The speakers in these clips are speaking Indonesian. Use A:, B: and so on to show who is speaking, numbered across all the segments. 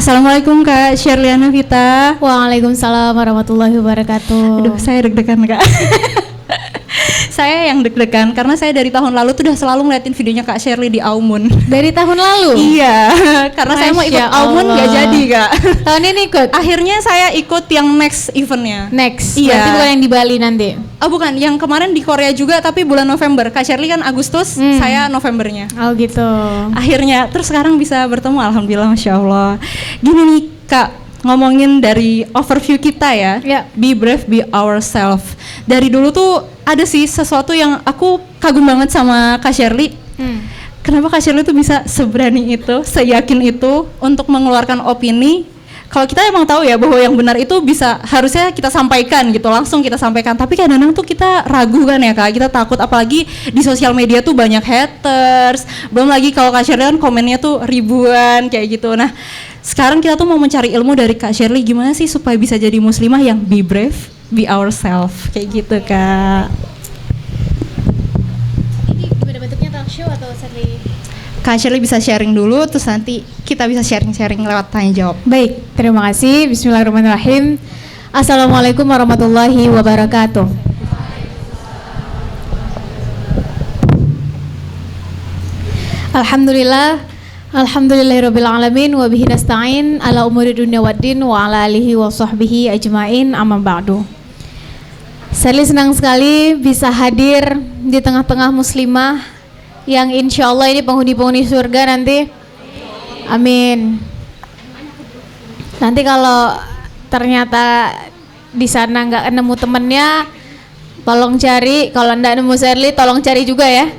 A: Assalamualaikum Kak Sherliana Vita.
B: Waalaikumsalam warahmatullahi wabarakatuh.
A: Aduh, saya deg-degan Kak. Saya yang deg-degan karena saya dari tahun lalu tuh udah selalu ngeliatin videonya Kak Shirley di Aumun.
B: Dari tahun lalu?
A: Iya, karena saya mau ikut Aumun nggak jadi Kak.
B: Tahun ini ikut?
A: Akhirnya saya ikut yang next eventnya.
B: Next?
A: Iya.
B: Berarti bukan yang di Bali nanti?
A: Oh bukan, yang kemarin di Korea juga tapi bulan November. Kak Shirley kan Agustus, saya Novembernya.
B: Oh gitu.
A: Akhirnya, terus sekarang bisa bertemu, alhamdulillah, masya Allah. Gini nih Kak, ngomongin dari overview kita ya, be brave, be ourselves. Dari dulu tuh ada sih sesuatu yang aku kagum banget sama Kak Shirley. Kenapa Kak Shirley tuh bisa seberani itu, seyakin itu untuk mengeluarkan opini? Kalau kita emang tahu ya bahwa yang benar itu bisa harusnya kita sampaikan gitu, langsung kita sampaikan. Tapi kadang-kadang tuh kita ragu kan ya Kak, kita takut, apalagi di sosial media tuh banyak haters. Belum lagi kalau Kak Shirley kan komennya tuh ribuan kayak gitu. Nah, sekarang kita tuh mau mencari ilmu dari Kak Shirley gimana sih supaya bisa jadi muslimah yang be brave, be ourselves kayak gitu Kak.
B: Ini gimana bentuknya, talk show atau Shirley?
A: Kak Shirley bisa sharing dulu, terus nanti kita bisa sharing-sharing lewat tanya jawab.
B: Baik, terima kasih. Bismillahirrahmanirrahim. Assalamualaikum warahmatullahi wabarakatuh. Alhamdulillahirabbil alamin wa bihi nasta'in ala umuri dunya waddin wa ala alihi wa sahbihi ajmain, amma ba'du. Saya senang sekali bisa hadir di tengah-tengah muslimah yang insya Allah ini penghuni-penghuni surga nanti. Amin. Nanti kalau ternyata di sana nggak nemu temennya, tolong cari. Kalau nggak nemu Shirley, tolong cari juga ya.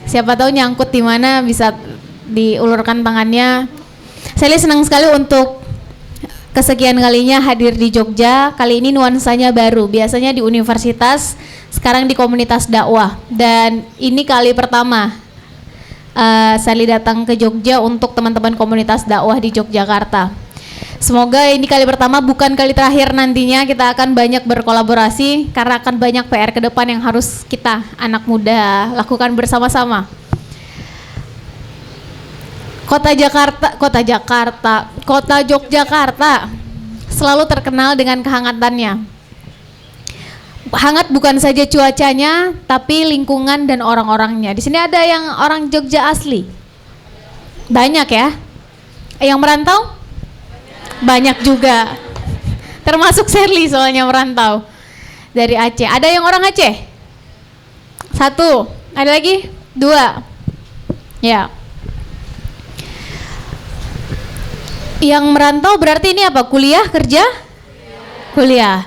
B: Siapa tahu nyangkut di mana, bisa diulurkan tangannya. Shirley senang sekali untuk kesekian kalinya hadir di Jogja. Kali ini nuansanya baru. Biasanya di universitas, sekarang di komunitas dakwah. Dan ini kali pertama Shirley datang ke Jogja untuk teman-teman komunitas dakwah di Yogyakarta. Semoga ini kali pertama, bukan kali terakhir. Nantinya kita akan banyak berkolaborasi karena akan banyak PR ke depan yang harus kita anak muda lakukan bersama-sama. Kota Yogyakarta selalu terkenal dengan kehangatannya. Hangat bukan saja cuacanya, tapi lingkungan dan orang-orangnya. Di sini ada yang orang Jogja asli, banyak ya. Yang merantau banyak juga, termasuk Shirley soalnya merantau dari Aceh. Ada yang orang Aceh? Satu. Ada lagi? Dua. Ya. Yang merantau berarti ini apa? Kuliah, kerja? Kuliah.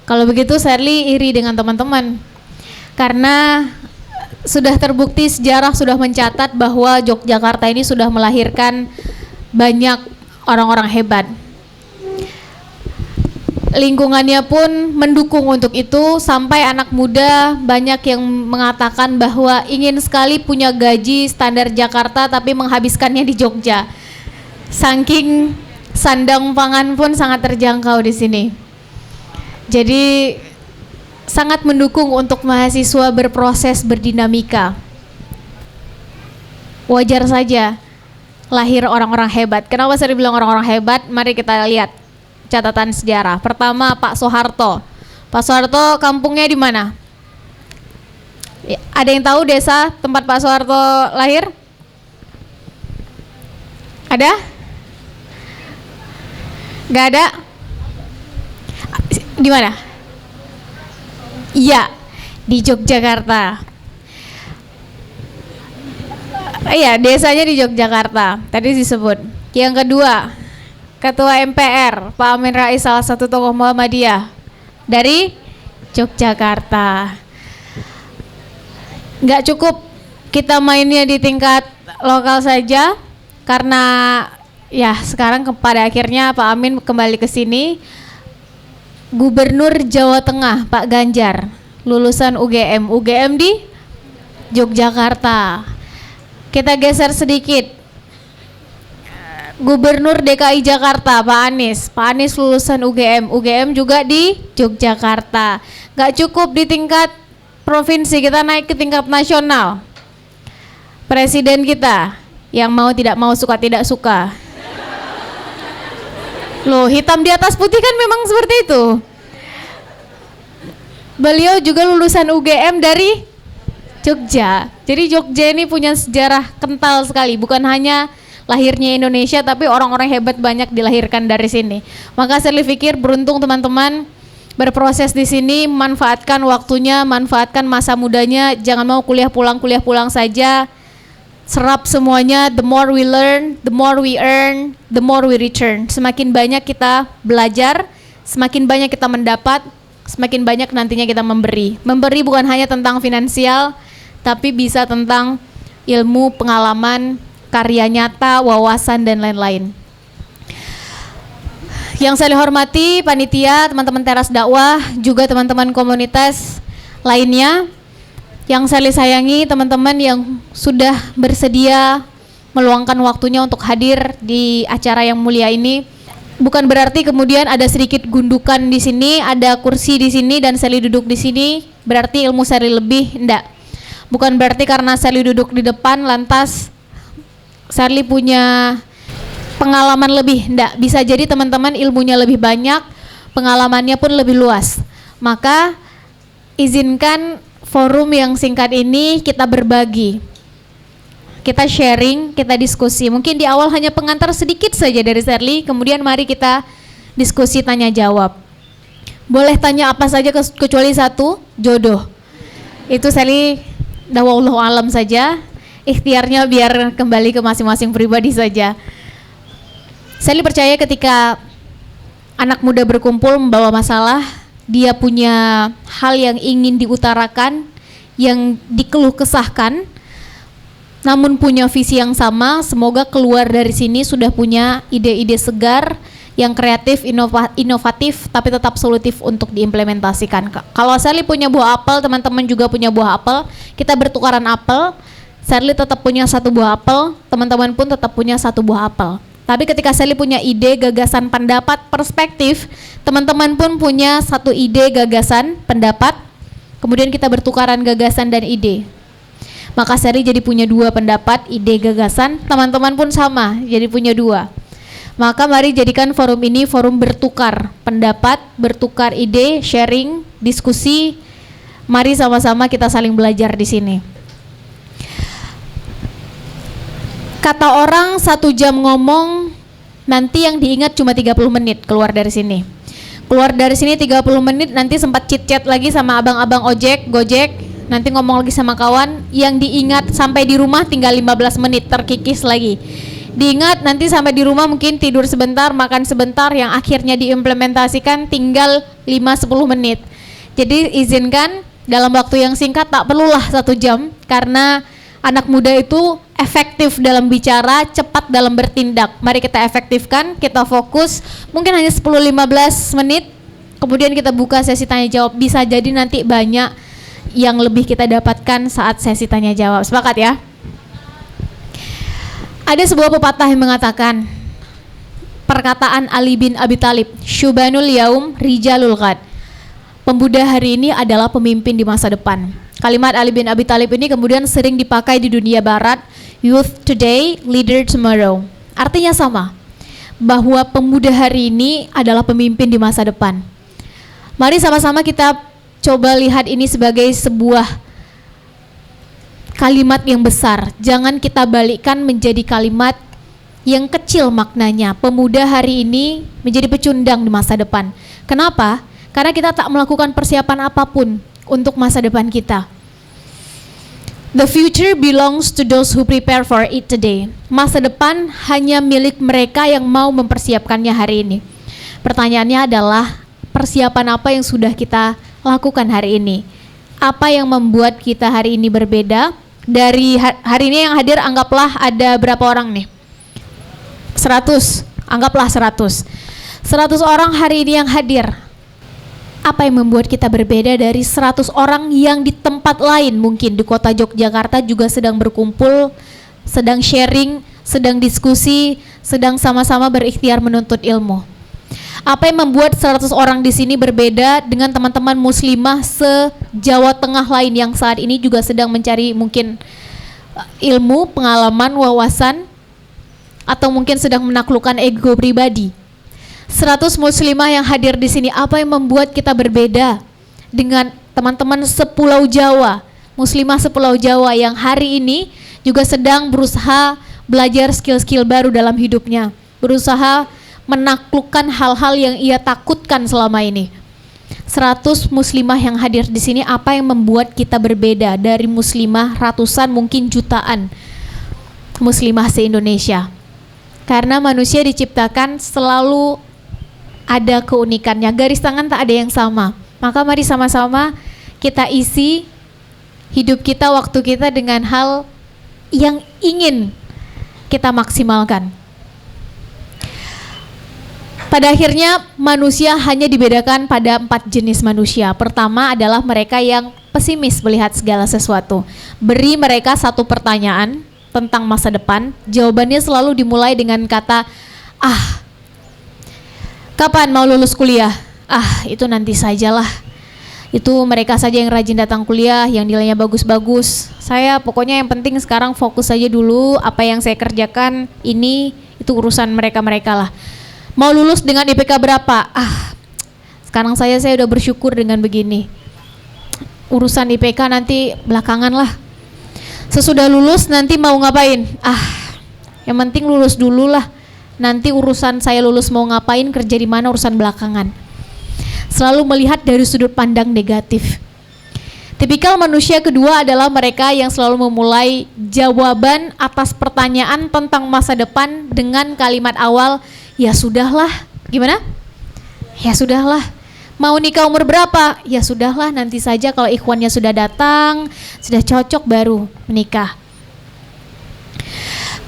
B: Kalau begitu Shirley iri dengan teman-teman, karena sudah terbukti, sejarah sudah mencatat bahwa Yogyakarta ini sudah melahirkan banyak orang-orang hebat. Lingkungannya pun mendukung untuk itu, sampai anak muda banyak yang mengatakan bahwa ingin sekali punya gaji standar Jakarta tapi menghabiskannya di Jogja. Saking sandang pangan pun sangat terjangkau di sini. Jadi sangat mendukung untuk mahasiswa berproses, berdinamika. Wajar saja lahir orang-orang hebat. Kenapa saya bilang orang-orang hebat? Mari kita lihat catatan sejarah. Pertama, Pak Soeharto. Pak Soeharto kampungnya di mana? Ada yang tahu desa tempat Pak Soeharto lahir? Ada? Gak ada? Di mana? Iya, di Yogyakarta. Iya, desanya di Yogyakarta. Tadi disebut. Yang kedua, Ketua MPR Pak Amin Rais, salah satu tokoh Muhammadiyah dari Yogyakarta. Nggak cukup kita mainnya di tingkat lokal saja, karena ya sekarang pada akhirnya Pak Amin kembali ke sini. Gubernur Jawa Tengah Pak Ganjar, lulusan UGM di Yogyakarta. Kita geser sedikit, Gubernur DKI Jakarta Pak Anies lulusan UGM juga di Yogyakarta. Gak cukup di tingkat provinsi, kita naik ke tingkat nasional. Presiden kita yang mau tidak mau, suka tidak suka, Loh, hitam di atas putih kan memang seperti itu. Beliau juga lulusan UGM dari Jogja. Jadi Jogja ini punya sejarah kental sekali. Bukan hanya lahirnya Indonesia, tapi orang-orang hebat banyak dilahirkan dari sini. Maka saya pikir beruntung teman-teman berproses di sini, manfaatkan waktunya, manfaatkan masa mudanya. Jangan mau kuliah pulang saja. Serap semuanya. The more we learn, the more we earn, the more we return. Semakin banyak kita belajar, semakin banyak kita mendapat, semakin banyak nantinya kita memberi. Memberi bukan hanya tentang finansial, tapi bisa tentang ilmu, pengalaman, karya nyata, wawasan, dan lain-lain. Yang saya hormati panitia, teman-teman teras dakwah, juga teman-teman komunitas lainnya. Yang saya sayangi teman-teman yang sudah bersedia meluangkan waktunya untuk hadir di acara yang mulia ini. Bukan berarti kemudian ada sedikit gundukan di sini, ada kursi di sini dan Sally duduk di sini, berarti ilmu Sally lebih, enggak. Bukan berarti karena Sally duduk di depan lantas Sally punya pengalaman lebih, enggak. Bisa jadi teman-teman ilmunya lebih banyak, pengalamannya pun lebih luas. Maka izinkan forum yang singkat ini kita berbagi, kita sharing, kita diskusi. Mungkin di awal hanya pengantar sedikit saja dari Sally, kemudian mari kita diskusi tanya jawab. Boleh tanya apa saja kecuali satu, jodoh. Itu Sally wallahu alam saja, ikhtiarnya biar kembali ke masing-masing pribadi saja. Sally percaya ketika anak muda berkumpul membawa masalah, dia punya hal yang ingin diutarakan, yang dikeluh kesahkan, namun punya visi yang sama. Semoga keluar dari sini sudah punya ide-ide segar yang kreatif, inovatif, tapi tetap solutif untuk diimplementasikan. Kalau Sally punya buah apel, teman-teman juga punya buah apel, kita bertukaran apel. Sally tetap punya satu buah apel, teman-teman pun tetap punya satu buah apel. Tapi ketika Sally punya ide, gagasan, pendapat, perspektif, teman-teman pun punya satu ide, gagasan, pendapat, kemudian kita bertukaran gagasan dan ide. Maka Sally jadi punya dua pendapat, ide, gagasan, teman-teman pun sama, jadi punya dua. Maka mari jadikan forum ini forum bertukar pendapat, bertukar ide, sharing, diskusi. Mari sama-sama kita saling belajar di sini. Kata orang 1 jam ngomong, nanti yang diingat cuma 30 menit keluar dari sini. Keluar dari sini 30 menit, nanti sempat chit-chat lagi sama abang-abang ojek, gojek, nanti ngomong lagi sama kawan. Yang diingat sampai di rumah tinggal 15 menit, terkikis lagi. Diingat nanti sampai di rumah mungkin tidur sebentar, makan sebentar, yang akhirnya diimplementasikan tinggal 5-10 menit. Jadi izinkan dalam waktu yang singkat, tak perlulah 1 jam, karena anak muda itu efektif dalam bicara, cepat dalam bertindak. Mari kita efektifkan, kita fokus, mungkin hanya 10-15 menit, kemudian kita buka sesi tanya jawab. Bisa jadi nanti banyak yang lebih kita dapatkan saat sesi tanya jawab. Sepakat ya? Ada sebuah pepatah yang mengatakan, perkataan Ali bin Abi Thalib, syubanul yaum rijalul ghad. Pemuda hari ini adalah pemimpin di masa depan. Kalimat Ali bin Abi Thalib ini kemudian sering dipakai di dunia barat, youth today, leader tomorrow. Artinya sama, bahwa pemuda hari ini adalah pemimpin di masa depan. Mari sama-sama kita coba lihat ini sebagai sebuah kalimat yang besar. Jangan kita balikkan menjadi kalimat yang kecil maknanya. Pemuda hari ini menjadi pecundang di masa depan. Kenapa? Karena kita tak melakukan persiapan apapun untuk masa depan kita. The future belongs to those who prepare for it today. Masa depan hanya milik mereka yang mau mempersiapkannya hari ini. Pertanyaannya adalah, persiapan apa yang sudah kita lakukan hari ini? Apa yang membuat kita hari ini berbeda? Dari hari ini yang hadir, anggaplah ada berapa orang nih? 100, anggaplah 100 orang hari ini yang hadir. Apa yang membuat kita berbeda dari 100 orang yang di tempat lain, mungkin di kota Yogyakarta juga sedang berkumpul, sedang sharing, sedang diskusi, sedang sama-sama berikhtiar menuntut ilmu. Apa yang membuat 100 orang di sini berbeda dengan teman-teman muslimah se-Jawa Tengah lain yang saat ini juga sedang mencari mungkin ilmu, pengalaman, wawasan, atau mungkin sedang menaklukkan ego pribadi. 100 muslimah yang hadir di sini, apa yang membuat kita berbeda dengan teman-teman sepulau Jawa, muslimah sepulau Jawa yang hari ini juga sedang berusaha belajar skill-skill baru dalam hidupnya, berusaha menaklukkan hal-hal yang ia takutkan selama ini. 100 muslimah yang hadir di sini, apa yang membuat kita berbeda dari muslimah ratusan mungkin jutaan muslimah se-Indonesia? Karena manusia diciptakan selalu ada keunikannya, garis tangan tak ada yang sama. Maka mari sama-sama kita isi hidup kita, waktu kita dengan hal yang ingin kita maksimalkan. Pada akhirnya manusia hanya dibedakan pada 4 jenis manusia. Pertama adalah mereka yang pesimis melihat segala sesuatu. Beri mereka satu pertanyaan tentang masa depan, jawabannya selalu dimulai dengan kata, kapan mau lulus kuliah? Itu nanti sajalah. Itu mereka saja yang rajin datang kuliah, yang nilainya bagus-bagus. Saya pokoknya yang penting sekarang fokus saja dulu, apa yang saya kerjakan ini, itu urusan mereka-mereka lah. Mau lulus dengan IPK berapa? Sekarang saya udah bersyukur dengan begini. Urusan IPK nanti belakangan lah. Sesudah lulus nanti mau ngapain? Yang penting lulus dulu lah. Nanti urusan saya lulus mau ngapain, kerja di mana, urusan belakangan. Selalu melihat dari sudut pandang negatif. Tipikal manusia kedua adalah mereka yang selalu memulai jawaban atas pertanyaan tentang masa depan dengan kalimat awal, ya sudahlah. Gimana? Ya sudahlah. Mau nikah umur berapa? Ya sudahlah, nanti saja kalau ikhwannya sudah datang, sudah cocok baru menikah.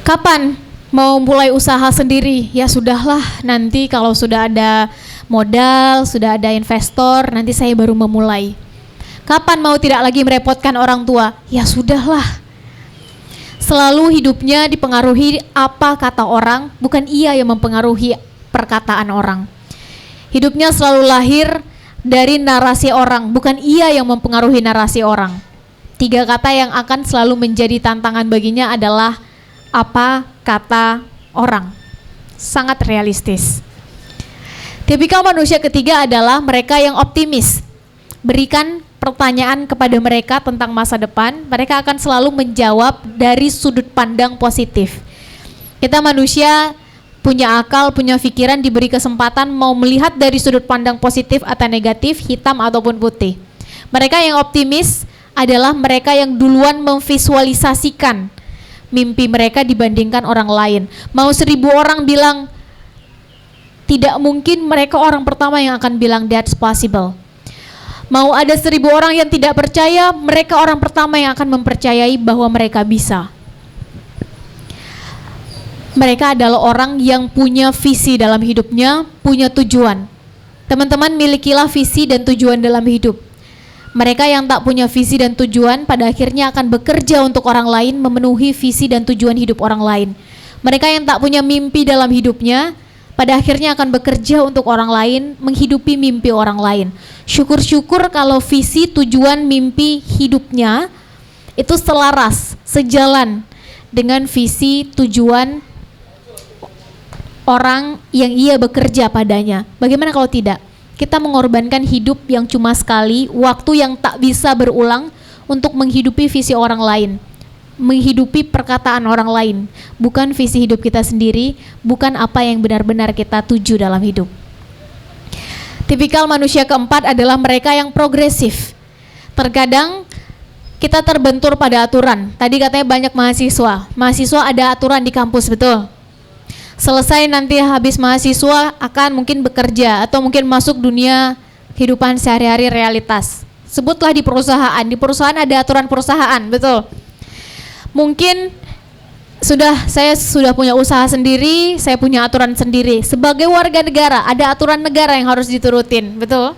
B: Kapan mau mulai usaha sendiri? Ya sudahlah, nanti kalau sudah ada modal, sudah ada investor, nanti saya baru memulai. Kapan mau tidak lagi merepotkan orang tua? Ya sudahlah. Selalu hidupnya dipengaruhi apa kata orang, bukan ia yang mempengaruhi perkataan orang. Hidupnya selalu lahir dari narasi orang, bukan ia yang mempengaruhi narasi orang. 3 kata yang akan selalu menjadi tantangan baginya adalah apa kata orang. Sangat realistis. Tipikal manusia ketiga adalah mereka yang optimis. Berikan pertanyaan kepada mereka tentang masa depan, mereka akan selalu menjawab dari sudut pandang positif. Kita manusia punya akal, punya pikiran, diberi kesempatan mau melihat dari sudut pandang positif atau negatif, hitam ataupun putih. Mereka yang optimis adalah mereka yang duluan memvisualisasikan mimpi mereka dibandingkan orang lain. Mau 1000 orang bilang tidak mungkin, mereka orang pertama yang akan bilang that's possible. Mau ada 1000 orang yang tidak percaya, mereka orang pertama yang akan mempercayai bahwa mereka bisa. Mereka adalah orang yang punya visi dalam hidupnya, punya tujuan. Teman-teman, milikilah visi dan tujuan dalam hidup. Mereka yang tak punya visi dan tujuan pada akhirnya akan bekerja untuk orang lain, memenuhi visi dan tujuan hidup orang lain. Mereka yang tak punya mimpi dalam hidupnya pada akhirnya akan bekerja untuk orang lain, menghidupi mimpi orang lain. Syukur-syukur kalau visi, tujuan, mimpi hidupnya itu selaras, sejalan dengan visi, tujuan orang yang ia bekerja padanya. Bagaimana kalau tidak? Kita mengorbankan hidup yang cuma sekali, waktu yang tak bisa berulang untuk menghidupi visi orang lain, menghidupi perkataan orang lain, bukan visi hidup kita sendiri, bukan apa yang benar-benar kita tuju dalam hidup. Tipikal manusia keempat adalah mereka yang progresif. Terkadang kita terbentur pada aturan. Tadi katanya banyak mahasiswa ada aturan di kampus, betul? Selesai nanti habis mahasiswa akan mungkin bekerja atau mungkin masuk dunia kehidupan sehari-hari realitas. Sebutlah di perusahaan ada aturan perusahaan, betul? Mungkin saya sudah punya usaha sendiri, saya punya aturan sendiri. Sebagai warga negara, ada aturan negara yang harus diturutin, betul?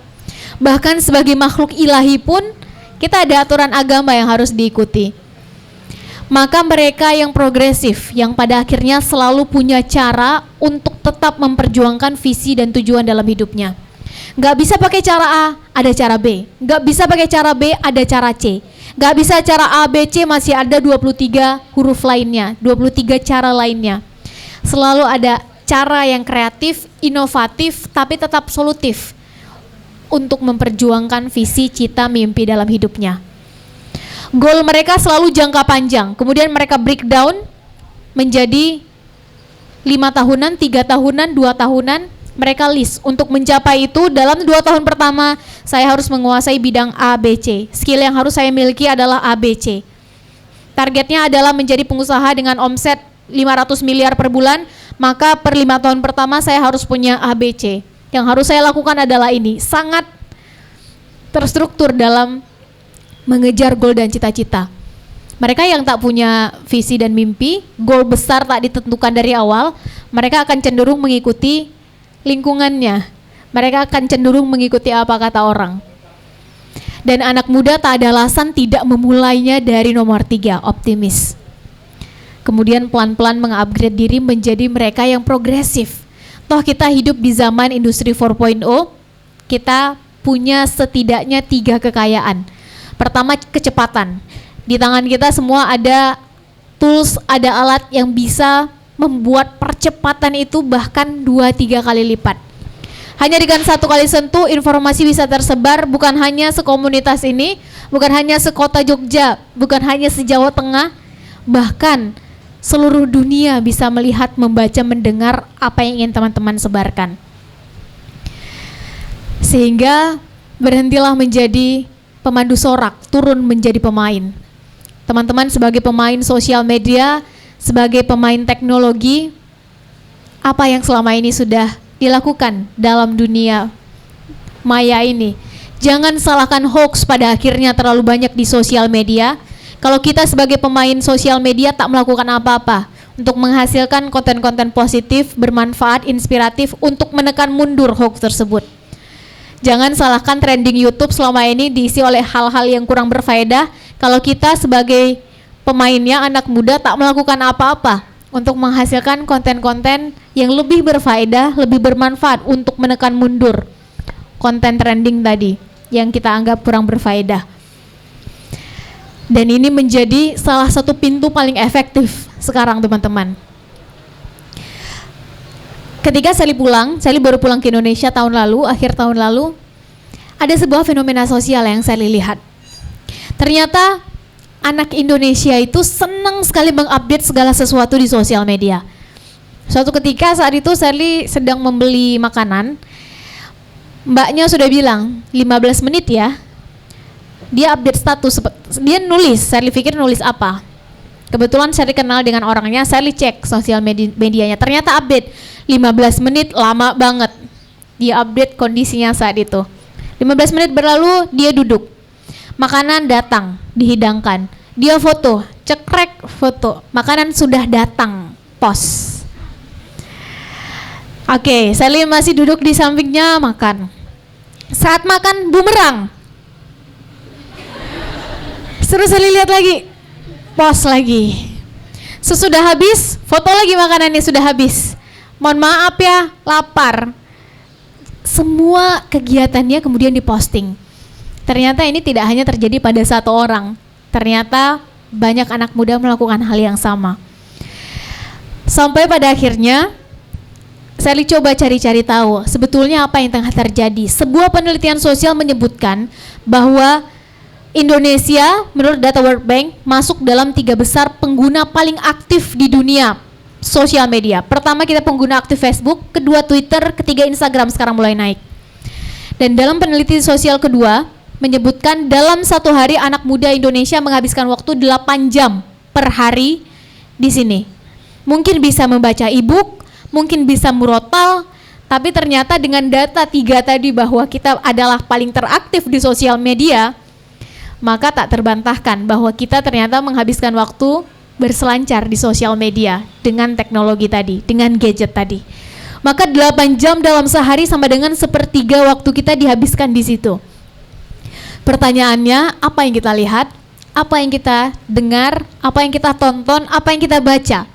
B: Bahkan sebagai makhluk ilahi pun, kita ada aturan agama yang harus diikuti. Maka mereka yang progresif, yang pada akhirnya selalu punya cara untuk tetap memperjuangkan visi dan tujuan dalam hidupnya. Gak bisa pakai cara A, ada cara B. Gak bisa pakai cara B, ada cara C. Gak bisa cara A, B, C, masih ada 23 huruf lainnya, 23 cara lainnya. Selalu ada cara yang kreatif inovatif tapi tetap solutif untuk memperjuangkan visi, cita, mimpi dalam hidupnya. Goal mereka selalu jangka panjang, kemudian mereka breakdown menjadi 5 tahunan, 3 tahunan, 2 tahunan. Mereka list untuk mencapai itu dalam 2 tahun pertama saya harus menguasai bidang A, B, C. Skill yang harus saya miliki adalah A, B, C. Targetnya adalah menjadi pengusaha dengan omset 500 miliar per bulan, maka per 5 tahun pertama saya harus punya A, B, C. Yang harus saya lakukan adalah ini, sangat terstruktur dalam mengejar goal dan cita-cita. Mereka yang tak punya visi dan mimpi, goal besar tak ditentukan dari awal, mereka akan cenderung mengikuti lingkungannya. Mereka akan cenderung mengikuti apa kata orang. Dan anak muda tak ada alasan tidak memulainya dari nomor 3, optimis. Kemudian pelan-pelan mengupgrade diri menjadi mereka yang progresif. Toh kita hidup di zaman industri 4.0, kita punya setidaknya 3 kekayaan. Pertama, kecepatan. Di tangan kita semua ada tools, ada alat yang bisa membuat percepatan itu bahkan 2-3 kali lipat. Hanya dengan 1 kali sentuh, informasi bisa tersebar bukan hanya sekomunitas ini, bukan hanya sekota Jogja, bukan hanya se-Jawa Tengah, bahkan seluruh dunia bisa melihat, membaca, mendengar apa yang ingin teman-teman sebarkan. Sehingga berhentilah menjadi pemandu sorak, turun menjadi pemain. Teman-teman sebagai pemain sosial media, sebagai pemain teknologi, apa yang selama ini sudah dilakukan dalam dunia maya ini? Jangan salahkan hoax pada akhirnya terlalu banyak di sosial media. Kalau kita sebagai pemain sosial media tak melakukan apa-apa untuk menghasilkan konten-konten positif, bermanfaat, inspiratif untuk menekan mundur hoax tersebut. Jangan salahkan trending YouTube selama ini diisi oleh hal-hal yang kurang berfaedah. Kalau kita sebagai pemainnya, anak muda, tak melakukan apa-apa untuk menghasilkan konten-konten yang lebih berfaedah, lebih bermanfaat untuk menekan mundur konten trending tadi yang kita anggap kurang berfaedah. Dan ini menjadi salah satu pintu paling efektif sekarang, teman-teman. Ketika Sally baru pulang ke Indonesia tahun lalu, akhir tahun lalu, ada sebuah fenomena sosial yang Sally lihat. Ternyata anak Indonesia itu senang sekali mengupdate segala sesuatu di sosial media. Suatu ketika saat itu Sally sedang membeli makanan, mbaknya sudah bilang 15 menit ya. Dia update status, dia nulis, Sally pikir nulis apa. Kebetulan Sally kenal dengan orangnya, Sally cek sosial medianya, ternyata update 15 menit, lama banget. Dia update kondisinya saat itu. 15 menit berlalu, dia duduk. Makanan datang, dihidangkan. Dia foto, cekrek foto. Makanan sudah datang, post. Oke, Sally masih duduk di sampingnya makan. Saat makan, bumerang. Terus Sally lihat lagi, post lagi. Sesudah habis, foto lagi makanannya sudah habis. Mohon maaf ya, lapar. Semua kegiatannya kemudian diposting. Ternyata ini tidak hanya terjadi pada satu orang. Ternyata banyak anak muda melakukan hal yang sama. Sampai pada akhirnya, Sally coba cari-cari tahu sebetulnya apa yang tengah terjadi. Sebuah penelitian sosial menyebutkan bahwa Indonesia menurut data World Bank masuk dalam 3 besar pengguna paling aktif di dunia sosial media. Pertama kita pengguna aktif Facebook, kedua Twitter, ketiga Instagram sekarang mulai naik. Dan dalam penelitian sosial kedua menyebutkan dalam satu hari anak muda Indonesia menghabiskan waktu 8 jam per hari di sini. Mungkin bisa membaca e-book, mungkin bisa murotal, tapi ternyata dengan data 3 tadi bahwa kita adalah paling teraktif di sosial media, maka tak terbantahkan bahwa kita ternyata menghabiskan waktu berselancar di sosial media dengan teknologi tadi, dengan gadget tadi. Maka 8 jam dalam sehari sama dengan 1/3 waktu kita dihabiskan di situ. Pertanyaannya, apa yang kita lihat, apa yang kita dengar, apa yang kita tonton, apa yang kita baca?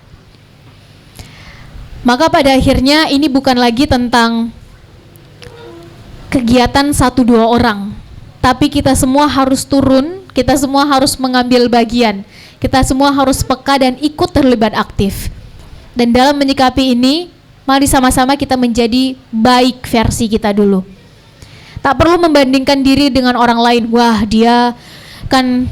B: Maka pada akhirnya ini bukan lagi tentang kegiatan 1-2 orang, tapi kita semua harus turun, kita semua harus mengambil bagian, kita semua harus peka dan ikut terlibat aktif. Dan dalam menyikapi ini, Mari sama-sama kita menjadi baik versi kita dulu. Tak perlu membandingkan diri dengan orang lain. Wah, dia kan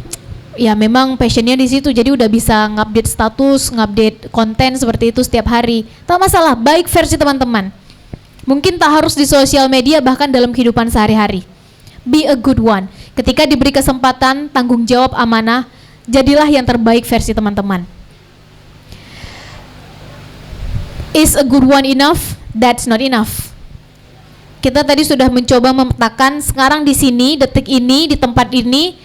B: ya memang passionnya di situ, jadi udah bisa ngupdate status, ngupdate konten seperti itu setiap hari. Tak masalah, baik versi teman-teman. Mungkin tak harus di sosial media, bahkan dalam kehidupan sehari-hari. Be a good one. Ketika diberi kesempatan, tanggung jawab, amanah, jadilah yang terbaik versi teman-teman. Is a good one enough? That's not enough. Kita tadi sudah mencoba memetakan, sekarang di sini, detik ini, di tempat ini,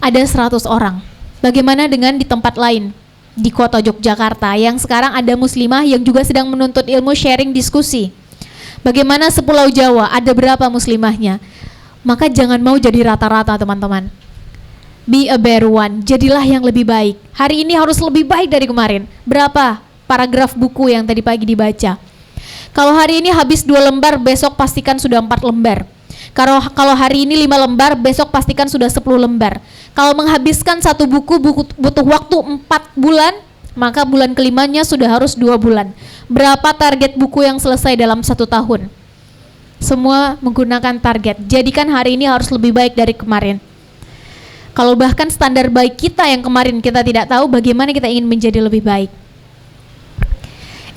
B: ada 100 orang. Bagaimana dengan di tempat lain? Di kota Yogyakarta, yang sekarang ada muslimah yang juga sedang menuntut ilmu, sharing, diskusi. Bagaimana sepulau Jawa, ada berapa muslimahnya? Maka jangan mau jadi rata-rata, teman-teman. Be a better one, jadilah yang lebih baik. Hari ini harus lebih baik dari kemarin. Berapa paragraf buku yang tadi pagi dibaca? Kalau hari ini habis 2 lembar, besok pastikan sudah 4 lembar. Kalau hari ini 5 lembar, besok pastikan sudah 10 lembar. Kalau menghabiskan satu buku butuh waktu 4 bulan, maka bulan kelimanya sudah harus 2 bulan. Berapa target buku yang selesai dalam 1 tahun? Semua menggunakan target. Jadikan hari ini harus lebih baik dari kemarin. Kalau bahkan standar baik kita yang kemarin kita tidak tahu, bagaimana kita ingin menjadi lebih baik?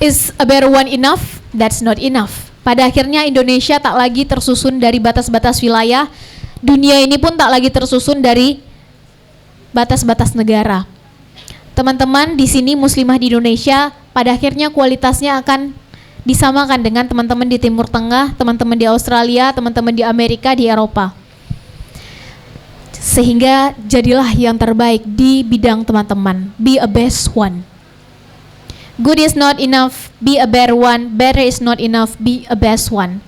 B: Is a better one enough? That's not enough. Pada akhirnya Indonesia tak lagi tersusun dari batas-batas wilayah. Dunia ini pun tak lagi tersusun dari batas-batas negara. Teman-teman di sini muslimah di Indonesia, pada akhirnya kualitasnya akan disamakan dengan teman-teman di Timur Tengah, teman-teman di Australia, teman-teman di Amerika, di Eropa. Sehingga jadilah yang terbaik di bidang teman-teman. Be a best one. Good is not enough, be a better one. Better is not enough, be a best one.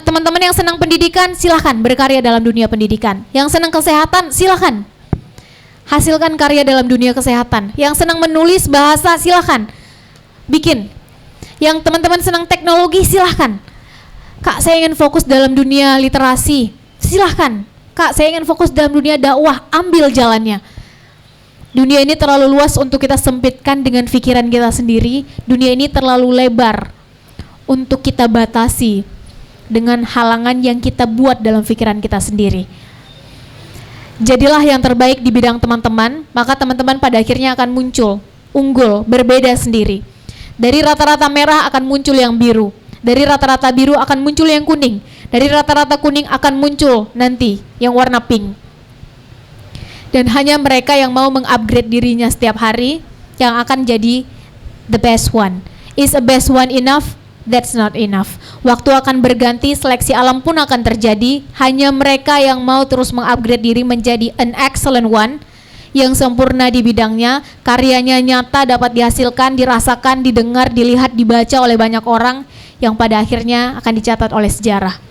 B: Teman-teman yang senang pendidikan, silahkan berkarya dalam dunia pendidikan. Yang senang kesehatan, silahkan hasilkan karya dalam dunia kesehatan. Yang senang menulis bahasa, silahkan bikin. Yang teman-teman senang teknologi, silahkan. Kak, saya ingin fokus dalam dunia literasi, silahkan. Kak, saya ingin fokus dalam dunia dakwah, ambil jalannya. Dunia ini terlalu luas untuk kita sempitkan dengan pikiran kita sendiri. Dunia ini terlalu lebar untuk kita batasi dengan halangan yang kita buat dalam pikiran kita sendiri. Jadilah yang terbaik di bidang teman-teman, maka teman-teman pada akhirnya akan muncul, unggul, berbeda sendiri. Dari rata-rata merah akan muncul yang biru. Dari rata-rata biru akan muncul yang kuning. Dari rata-rata kuning akan muncul nanti yang warna pink. Dan hanya mereka yang mau mengupgrade dirinya setiap hari yang akan jadi the best one. Is a best one enough? That's not enough. Waktu akan berganti, seleksi alam pun akan terjadi. Hanya mereka yang mau terus mengupgrade diri menjadi an excellent one, yang sempurna di bidangnya, karyanya nyata dapat dihasilkan, dirasakan, didengar, dilihat, dibaca oleh banyak orang, yang pada akhirnya akan dicatat oleh sejarah.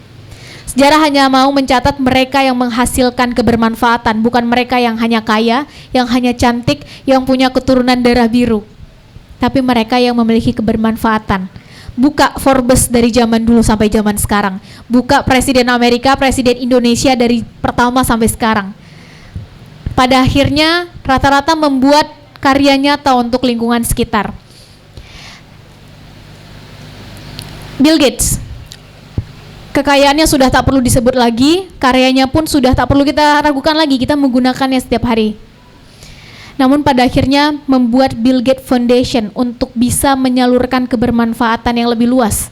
B: Sejarah hanya mau mencatat mereka yang menghasilkan kebermanfaatan, bukan mereka yang hanya kaya, yang hanya cantik, yang punya keturunan darah biru. Tapi mereka yang memiliki kebermanfaatan. Buka Forbes dari zaman dulu sampai zaman sekarang. Buka Presiden Amerika, Presiden Indonesia dari pertama sampai sekarang. Pada akhirnya rata-rata membuat karya nyata untuk lingkungan sekitar. Bill Gates, kekayaannya sudah tak perlu disebut lagi, karyanya pun sudah tak perlu kita ragukan lagi, kita menggunakannya setiap hari. Namun pada akhirnya membuat Bill Gates Foundation untuk bisa menyalurkan kebermanfaatan yang lebih luas.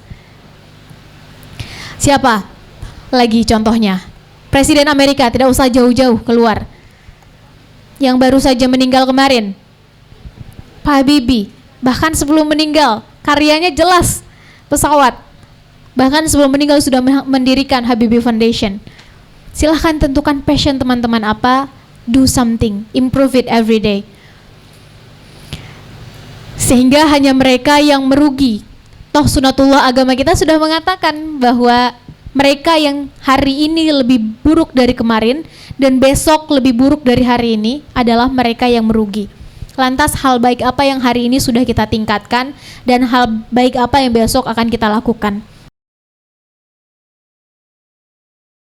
B: Siapa lagi contohnya? Presiden Amerika, tidak usah jauh-jauh keluar. Yang baru saja meninggal kemarin, Pak Habibie, bahkan sebelum meninggal, karyanya jelas, pesawat. Bahkan sebelum meninggal sudah mendirikan Habibie Foundation. Silahkan tentukan passion teman-teman apa, do something, improve it every day. Sehingga hanya mereka yang merugi. Toh sunatullah agama kita sudah mengatakan bahwa mereka yang hari ini lebih buruk dari kemarin dan besok lebih buruk dari hari ini adalah mereka yang merugi. Lantas hal baik apa yang hari ini sudah kita tingkatkan dan hal baik apa yang besok akan kita lakukan?